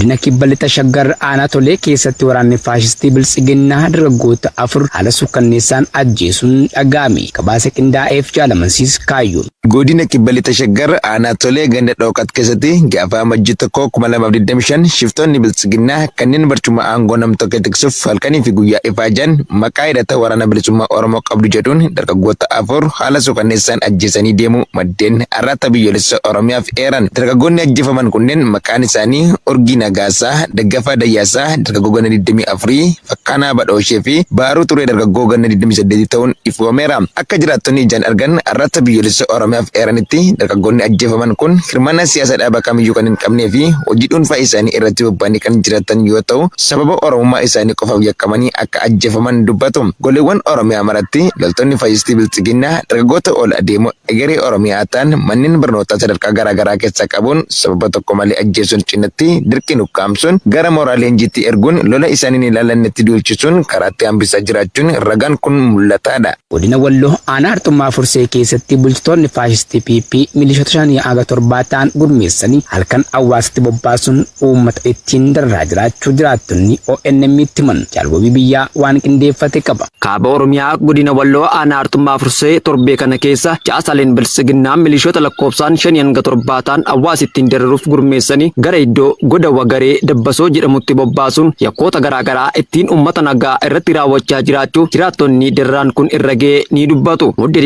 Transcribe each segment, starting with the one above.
godina kibba lixa shaggar aanaa tolee keessatti waraanni faashistii biltsiginnaa dargaggoota 4 haala sukkanneessaan ajjeesuun dhaga'ame. Gabaasa qindaa'eef jaalamansiis kaayyoon. Godina kibba lixa shaggar aanaa tolee ganda dhooqat keessatti gaafa amajjii 2025 shiftoonni biltsiginnaa kanneen barcuma aangoo nam-tokkee tiksuuf halkanii fi guyyaa ifaajan maqaa hidhata waraana bilisummaa Oromoo qabdu jedhuun dargaggoota 4 haala sukkanneessaan ajjeesanii deemu maddeen arraata biyyoolessa Oromiyaaf eeran. Dargaggoonni ajjeefaman kunneen maqaan isaanii Urgii Nagaasaa, Daggafaa Dayyaasaa, dargaggoo ganna 24, Fakkaanaa Badhooshee fi Baaruu Turee dargaggoo ganna 28 ta'uun ifoomeera. Akka jiraattonni ijaan argan arraata biyyoolessa Oromiyaaf eeranitti dargaggoonni ajjeefaman kun hirmaannaa siyaasa dhaabaa kamiyyuu kan hin qabnee fi hojii dhuunfaa isaanii irratti bobba'anii kan jiraatan yoo ta'u, sababa Oromummaa isaanii qofaaf yakkamanii akka ajjeefaman dubbatu. Goleewwan Oromiyaa maratti loltoonni faashistii biltsiginnaa dargaggoota ol adeemu egeree Oromiyaa ta'an manneen barnootaa sadarkaa garaagaraa keessa qabuun sababa tokko malee ajjeesuun cinatti dirqiin ukkaamsuun gara mooraa leenjiitti erguun lola isaanii hin ilaalannetti duulchisuun karaatti hambisaa jiraachuun ragaan kun mul'ataadha. Godina Walloo aanaa Arxummaa Fursee keessatti bulchitoonni faashistii PP milishoota 5-7 ta'an gurmeessanii halkan hawaasatti bobbaasuun uummata ittiin darraa jiraachuu jiraattonni ONM itti himan. Jaalwabii biyyaa waan qindeeffate qaba. Kaaba Oromiyaa godina Walloo aanaa Arxummaa Fursee torbee kana keessa caasaleen biltsiginnaa milishoota lakkoofsaan 5-7 ta'an hawaasittiin dararuuf gurmeessanii gara iddoo goda wagaree dabbasoo jedhamutti bobbaasuun yakkoota garaagaraa ittiin uummata nagaa irratti raawwachaa jiraachuu jiraattonni darraan kun irra ga'ee ni dubbatu. Muddee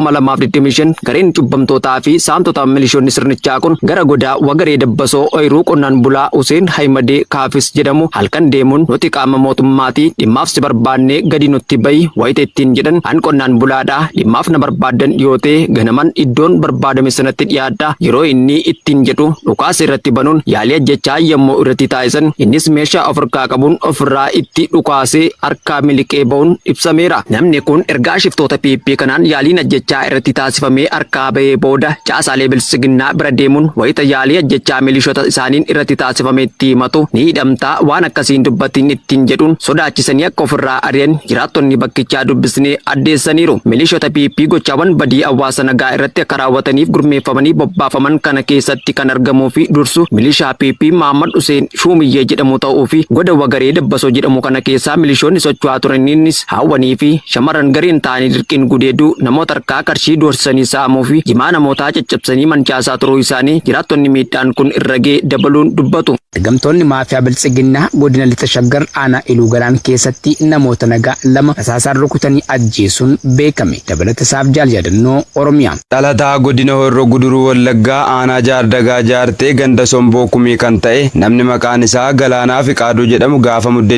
29/2025 gareen cubbamtootaa fi saamtota milishoonni sirnichaa kun gara goda wagaree dabbasoo ooyiruu qonnaan bulaa Huseen Haymadee Kaafis jedhamu halkan deemuun nuti qaama mootummaatii dhimmaaf si barbaannee gadi nutti bayi wayita ittiin jedhan an qonnaan bulaadhaa dhimmaaf na barbaadan yoo ta'e ganaman iddoon barbaadame sanatti dhiyaadhaa yeroo inni ittiin jedhu dhukaasa irratti banuun yaalii ajjechaa yommuu irratti taasisan innis meeshaa of harkaa qabuun ofirraa itti dhukaasee harkaa miliqee ba'uun ibsameera. Namni kun ergaa shiftoota PP kanaan yaaliin ajjechaa irratti taasifamee harkaa bahee booda caasaalee biltsiginnaa bira deemuun wayita yaalii ajjechaa milishoota isaaniin irratti taasifametti himatu ni hidhamtaa waan akkasiin dubbatiin ittiin jedhuun sodaachisanii akka ofirraa ari'an jiraattonni bakkichaa dubbisnee addeessaniiru. Milishoota PP gochaawwan badii hawaasa nagaa irratti akka raawwataniif gurmeeffamanii bobbaafaman kana keessatti kan argamuu fi dursu milishaa PP Mahammad Hussein Shumiyyee jedhamu ta'uu fi goda wagaree dabbasoo jedhamu kana keessaa milishoonni socho'aa turaniinis hawwanii fi shamarran gareen ta'anii dirqiin gudeeduu namoota harkaa qarshii doorsisanii saamuu fi jimaa namootaa caccabsanii mancaasaa turuu isaanii jiraattonni miidhaan kun irra ga'e dabaluun dubbatu. Ergamtoonni maafiyaa biltsiginnaa godina lixa shaggar aanaa Iluu Galaan keessatti namoota nagaa 2 rasaasaan rukutanii ajjeesuun beekame. Dabalata isaaf jaal yaadannoo Oromiyaa. Dhalataa godina Horroo Guduruu Wallaggaa aanaa Jaardagaa Jaartee ganda Somboo Kumii kan ta'e namni maqaan isaa Galaanaa Fiqaaduu jedhamu gaafa muddee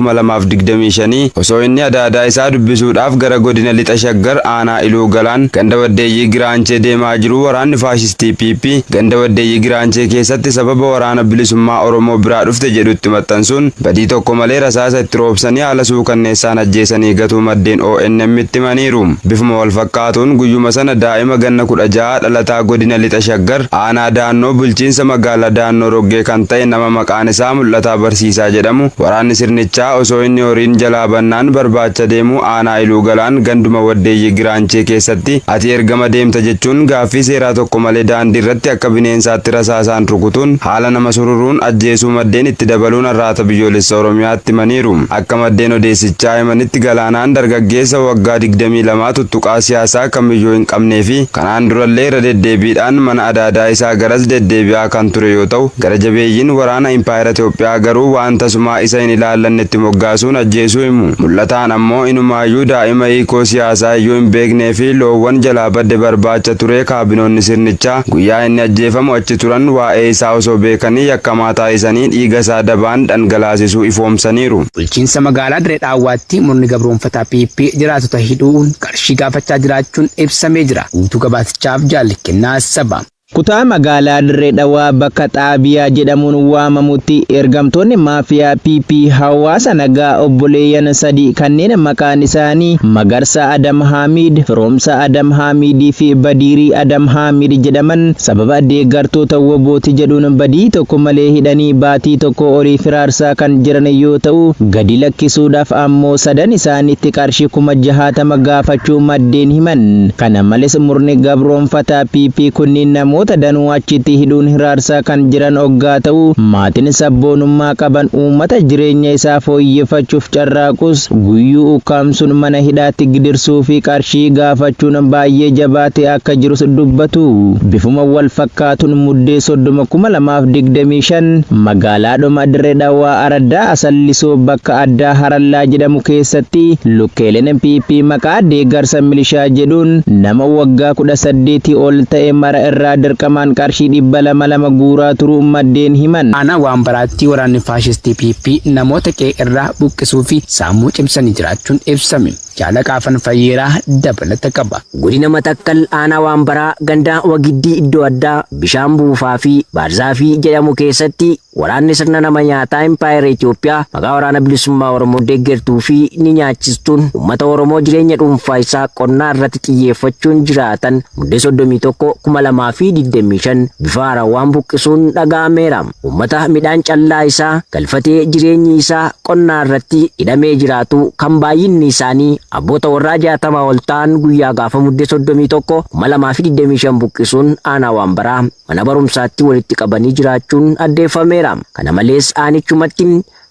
27/2025 osoo inni adaadaa isaa dubbisuudhaaf gara godina lixa shaggar aanaa Iluu Galaan ganda Waddeeyyii Giraanchee deemaa jiru waraanni faashistii PP ganda Waddeeyyii Giraanchee keessatti sababa waraana bilisummaa Oromoo biraa dhufte jedhutti maxxansuun badii tokko malee rasaasa itti roobsanii haala suukanneessaan ajjeesanii gatuu maddeen ONM itti himaniiru. Bifuma wal fakkaatuun guyyuma sana daa'ima ganna 16 dhalataa godina lixa shaggar aanaa Daannoo bulchiinsa magaalaa Daannoo Roggee kan ta'e nama maqaan isaa Mul'ataa Barsiisaa jedhamu waraanni sirnichaa osoo inni horiin jalaa bannaan barbaacha deemu aanaa Iluu Galaan ganduma Waddeeyyii Giraanchee keessatti ati ergama deemta jechuun gaaffii seeraa tokko malee daandii irratti akka bineensaatti rasaasaan rukutuun haala nama sururuun ajjeesuu maddeen itti dabaluun arraata biyyoolessa Oromiyaatti himaniiru. Akka maddeen odeessichaa himanitti Galaanaan dargaggeessa waggaa 22 tuttuqaa siyaasaa kamiyyuu hin qabnee fi kanaan durallee irra deddeebiidhaan mana adaadaa isaa garas deddeebi'aa kan ture yoo ta'u gara jabeeyyiin waraana impaayera Itoophiyaa garuu waan tasumaa isa hin ilaallannetti moggaasuun ajjeesuu himu. Mul'ataan ammoo inumaayyuu daa'ima hiikoo siyaasaa iyyuu hin beeknee fi loowwan jalaa badde barbaacha ture kaabinoonni sirnichaa guyyaa inni ajjeefamu achi turan waa'ee isaa osoo beekanii yakkamaa taasisanii dhiiga isaa dabaan dhangalaasisuu ifoomsaniiru. Bulchiinsa magaalaa Dirree Dhaawwaatti murni gabroonfataa PP jiraatota hidhuun qarshii gaafachaa jiraachuun ibsamee jira. Guutuu gabaasichaaf jaalli kennaa saba. Kutaa magaalaa Dirree Dhawaa bakka Xaabiyaa jedhamuun waamamutti ergamtoonni maafiyaa PP hawaasa nagaa obboleeyyan sadii kanneen maqaan isaanii Magarsa Adam Hamid, Firoomsa Adam Hamidii fi Badiirii Adam Hamid jedhaman sababa deeggartoota wobooti jedhuun badii tokko malee hidhanii baatii tokko olii firaarsaa kan jiran yoo ta'u gadi lakkisuudhaaf ammoo sadan isaaniitti qarshii 60,000 gaafachuu maddeen himan. Kana malees murni gabroonfataa PP kunniin namoota namoota danuu achitti hidhuun hiraarsaa kan jiran oggaa ta'u maatiin sabboonummaa qaban uummata jireenya isaa fooyyeffachuuf carraaqus guyyuu ukkaamsuun mana hidhaatti gidirsuu fi qarshii gaafachuun baay'ee jabaatee akka jirus dubbatu. Bifuma wal fakkaatuun muddee 2025 magaalaadhuma Dirree Dhawaa Araddaa Asallisoo bakka addaa Harallaa jedhamu keessatti lukkeeleen PP maqaa deeggarsa milishaa jedhuun nama waggaa 18 ol ta'e mara irraa dirqamaan qarshii 200 guuraa turuu maddeen himan. Aanaa Waambaraatti waraanni faashistii PP namoota qe'ee irraa buqqisuu fi saamuu cimsanii jiraachuun ibsame. Jaalaqaafan Fayyeeraa dabalata qaba. Godina Matakkal aanaa Waambaraa ganda Wagiddii iddoo addaa bishaan buufaa fi Baarzaafii jedhamu keessatti waraanni sirna nama nyaataa Empire Itoophiyaa maqaa waraana bilisummaa Oromoo deeggartuu fi ni nyaachistuun uummata Oromoo jireenya dhuunfaa isaa qonnaa irratti xiyyeeffachuun jiraatan muddee 31/2025 bifa haarawaan buqqisuun dhaga'ameera. Uummata midhaan callaa isaa galfatee jireenyi isaa qonnaa irratti hidhamee jiraatu kan baay'inni isaanii abboota warraa 60 ol ta'an guyyaa gaafa muddee 31/2025 buqqisuun aanaa Waambaraa mana barumsaatti walitti qabanii jiraachuun addeeffameera. Kana malees aanichumatti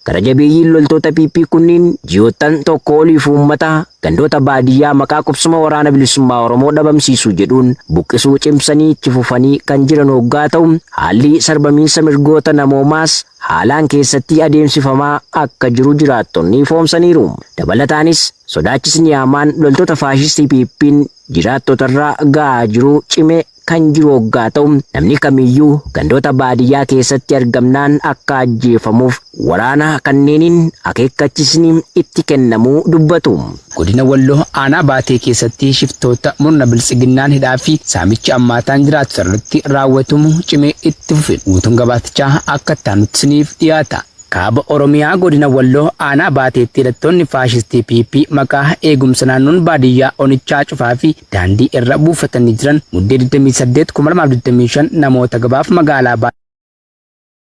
gara jabeeyyiin loltoota PP kunniin ji'oottan tokko oliif uummata gandoota baadiyyaa maqaa qubsuma waraana bilisummaa Oromoo dhabamsiisuu jedhuun buqqisuu cimsanii itti fufanii kan jiran hoggaa ta'u haalli sarbamiinsa mirgoota namoomaas haalaan keessatti adeemsifamaa akka jiru jiraattonni ifoomsaniiru. Dabalataanis sodaachisni hamaan loltoota faashistii PP'n jiraattotarraa ga'aa jiru cimee kan jiru hoggaa ta'u namni kamiyyuu gandoota baadiyyaa keessatti argamnaan akka ajjeefamuuf waraana kanneeniin akeekkachisni itti kennamuu dubbatu. Godina Walloo aanaa Baatee keessatti shiftoota murna biltsiginnaan hidhaa fi saamichi ammaataan jiraatu irratti raawwatamu cimee itti fufe. Guutuun gabaatichaa akka taanutti isiniif dhiyaata. Kaaba Oromiyaa godina Walloo aanaa Baateetti hidhattoonni faashistii PP maqaa eegumsa naannoon baadiyyaa Onichaa cufaa fi daandii irra buufatanii jiran muddee 28/2025 namoota gabaaf magaalaa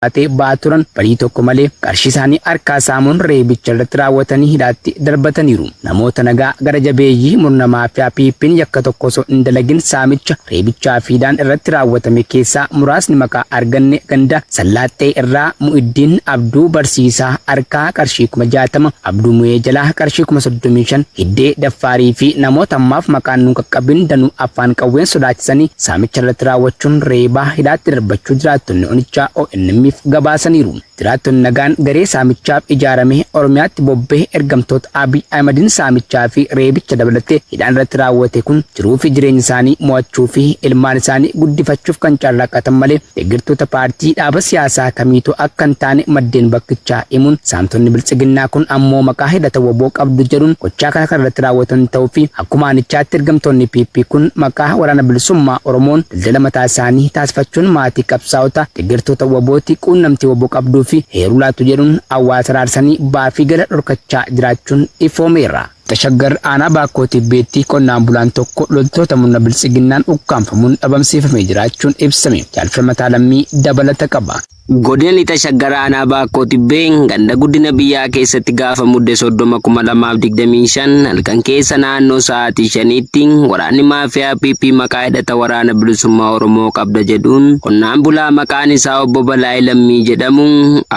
Baatee baaturan barii tokko malee qarshii isaanii harkaa saamuun reebicha irratti raawwatanii hidhaatti darbataniiru. Namoota nagaa gara jabeeyyii murna maafiyaa PP'n yakka tokko osoo hin dalagin saamicha reebichaa fi hidhaan irratti raawwatame keessaa muraasni maqaa arganne ganda Sallaaxxee irraa Mu'iddiin Abduu Barsiisaa harkaa qarshii 60,000 Abduu Mu'ee jalaa qarshii 35,000 Hiddee Daffaarii fi namoota ammaaf maqaan nu qaqqabin danuu afaan qawween sodaachisanii saamicha irratti raawwachuun reebaa hidhaatti darbachuu jiraattonni Onichaa ONM gabaasaniiru. Jiraattonni nagaan garee saamichaaf ijaarame Oromiyaatti bobbee ergamtoota Abiy Ahmedin saamichaa fi reebicha dabalatee hidhaan irratti raawwate kun jiruu fi jireenya isaanii mo'achuu fi ilmaan isaanii guddifachuuf kan carraaqatan malee deeggartoota paartii dhaaba siyaasaa kamiitu akka hin taane maddeen bakkichaa himuun saamtonni biltsiginnaa kun ammoo maqaa hidhata woboo qabdu jedhuun gochaa kana kan irratti raawwatan ta'uu fi akkuma aanichaatti ergamtoonni PP kun maqaa waraana bilisummaa Oromoon daldala mataa isaanii taasifachuun maatii qabsaa'ota deeggartoota wobooti quunnamtii woboo qabduu fi heeruu laatu jedhuun hawaasa raarsanii baafii gala dhorkachaa jiraachuun ifoomeera. Tashaggar aanaa Baakkoo Tibbeetti qonnaan bulaan tokko loltoota murna biltsiginnaan ukkaanfamuun dhabamsiifamee jiraachuun ibsame. Jaalfamataa lammii dabalata qaba. Godina lixa Shaggar aanaa Baakkoo Tibbee ganda guddina biyyaa keessatti gaafa muddee 30/2025 halkan keessa naannoo sa'aatii 5tti waraanni maafiyaa PP maqaa hidhata waraana bilisummaa Oromoo qabda jedhuun qonnaan bulaa maqaan isaa obbo Balaay Lammii jedhamu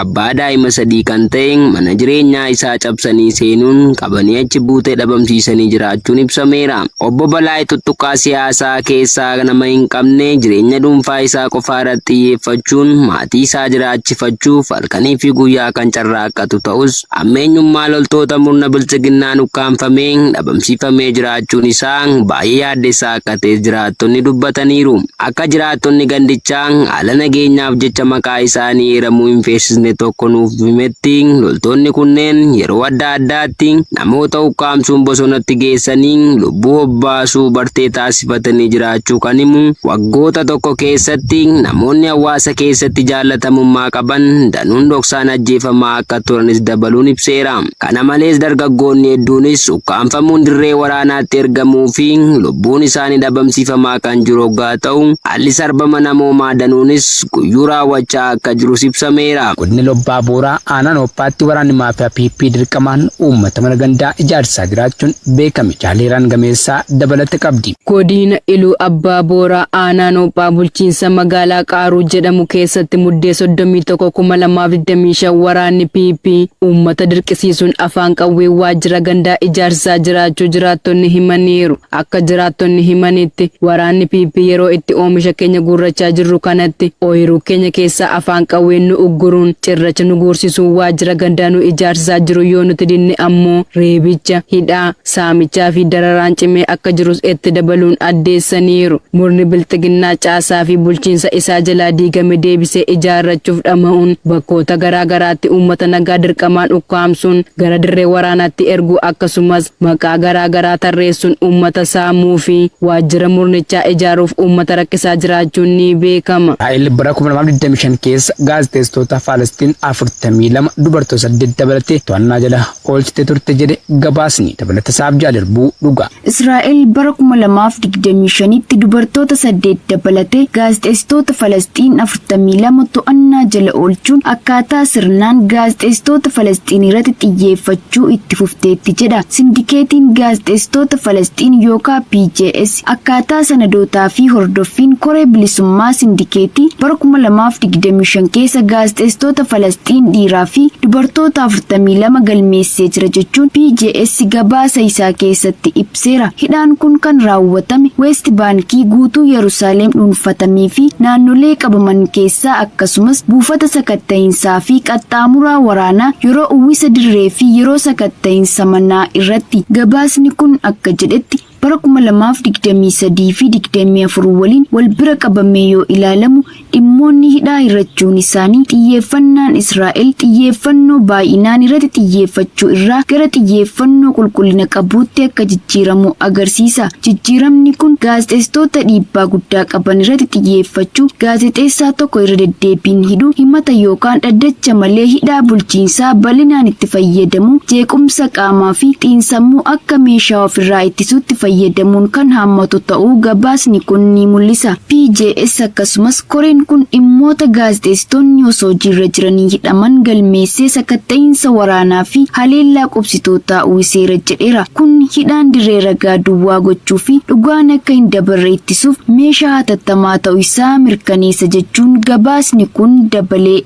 abbaa daa'ima 3 kan ta'e mana jireenyaa isaa cabsanii seenuun qabanii achi buutee dhabamsiisanii jiraachuun ibsameera. Obbo Balaay tuttuqaa siyaasaa keessaa nama hin qabne jireenya dhuunfaa isaa qofaa irratti xiyyeeffachuun maatii isaa jiraachifachuuf halkanii fi guyyaa kan carraaqqatu ta'us ammeenyummaa loltoota murna biltsiginnaan ukkaanfamee dhabamsiifamee jiraachuun isaa baay'ee yaaddessaa akka ta'e jiraattonni dubbataniiru. Akka jiraattonni gandichaa haala nageenyaaf jecha maqaa isaanii eeramuu hin feesisne tokko nuuf himetti loltoonni kunneen yeroo adda addaatti namoota ukkaamsuun bosonatti geessanii lubbuu hobbaasuu bartee taasifatanii jiraachuu kan himu waggoota tokko keessatti namoonni hawaasa keessatti jaallatamummaa qaban danuun dhoksaan ajjeefamaa akka turanis dabaluun ibseera. Kana malees dargaggoonni hedduunis ukkaanfamuun dirree waraanaatti ergamuu fi lubbuun isaanii dhabamsiifamaa kan jiru hoggaa ta'u haalli sarbama namoomaa danuunis guyyuu raawwachaa akka jirus ibsameera. Godina Lobbaa Booraa aanaa Nooppaatti waraanni maafiyaa PP dirqamaan uummata mana gandaa ijaarsa geggeessaa jiraachuun beekame. Jaaleeraan gameessaa dabalate qabdi. Godina Iluu Abbaa Booraa aanaa Noophaa bulchiinsa magaalaa Qaaruu jedhamu keessatti muddee 31/2025 waraanni PP uummata dirqisiisuun afaan qawwee waajjira gandaa ijaarsaa jiraachuu jiraattonni himaniiru. Akka jiraattonni himanitti waraanni PP yeroo itti oomisha keenya guurrachaa jirru kanatti ooyiruu keenya keessaa afaan qawween nu ugguruun cirracha nu guursisuun waajjira gandaa nu ijaarsaa jiru yoo nuti dinne ammoo reebicha, hidhaa, saamichaa fi dararaan cimee akka jirus itti dabaluun addeessaniiru. Murni bilxiginnaa caasaa fi bulchiinsa isaa jalaa diigame deebisee ijaarrachuuf dhama'uun bakkoota garaa garaatti uummata nagaa dirqamaan ukkaamsuun gara dirree waraanaatti erguu akkasumas maqaa garaa garaa tarreessuun uummata saamuu fi waajjira murnichaa ijaaruuf uummata rakkisaa jiraachuun ni beekama. Israa'el bara 2025 keessa gaazexeessitoota Falastiin 42 dubartoota 8 dabalatee to'annaa jala oolchitee turte jedhe gabaasni. Dabalata saaf jaalirbuu dhuga. Israa'el bara 2025tti dubartoota 8 dabalatee gaazexeessitoota Falastiin 42 to'annaa jala oolchuun akkaataa sirnaan gaazexeessitoota Falastiin irratti xiyyeeffachuu itti fufteetti jedha. Sindikeetiin gaazexeessitoota Falastiin yookaan PJS akkaataa sanadootaa fi hordoffiin koree bilisummaa sindikeetii bara 2025 keessa gaazexeessitoota Falastiin dhiiraa fi dubartoota 42 galmeessee jira jechuun PJS gabaasa isaa keessatti ibseera. Hidhaan kun kan raawwatame West Baankii guutuu Yerusaalem dhuunfatamee fi naannolee qabaman keessaa akkasumas buufata sakatta'iinsaa fi qaxxaamuraa waraanaa yeroo uwwisa dirree fi yeroo sakatta'iinsa manaa irratti. Gabaasni kun akka jedhetti bara 2023 fi 24 waliin wal bira qabamee yoo ilaalamu dhimmoonni hidhaa irrachuun isaanii xiyyeeffannaan Israa'el xiyyeeffannoo baay'inaan irratti xiyyeeffachuu irraa gara xiyyeeffannoo qulqullina qabuutti akka jijjiiramu agarsiisa. Jijjiiramni kun gaazexeessitoota dhiibbaa guddaa qaban irratti xiyyeeffachuu, gaazexeessaa tokko irra deddeebiin hidhuu, himata yookaan dhaddacha malee hidhaa bulchiinsaa bal'inaan itti fayyadamu, jeequmsa qaamaa fi xiinsammuu akka meeshaa ofirraa ittisuutti fayyadamuun kan hammatu ta'uu gabaasni kun ni mul'isa. PJS akkasumas koreen kun dhimmoota gaazexeessitoonni osoo hojiirra jiranii hidhaman galmeessee sakatta'iinsa waraanaa fi haleellaa qubsitootaa uwwiseera jedheera. Kun hidhaan dirree ragaa duwwaa gochuu fi dhugaan akka hin dabarre ittisuuf meeshaa hatattamaa ta'uu isaa mirkaneessa jechuun gabaasni kun dabalee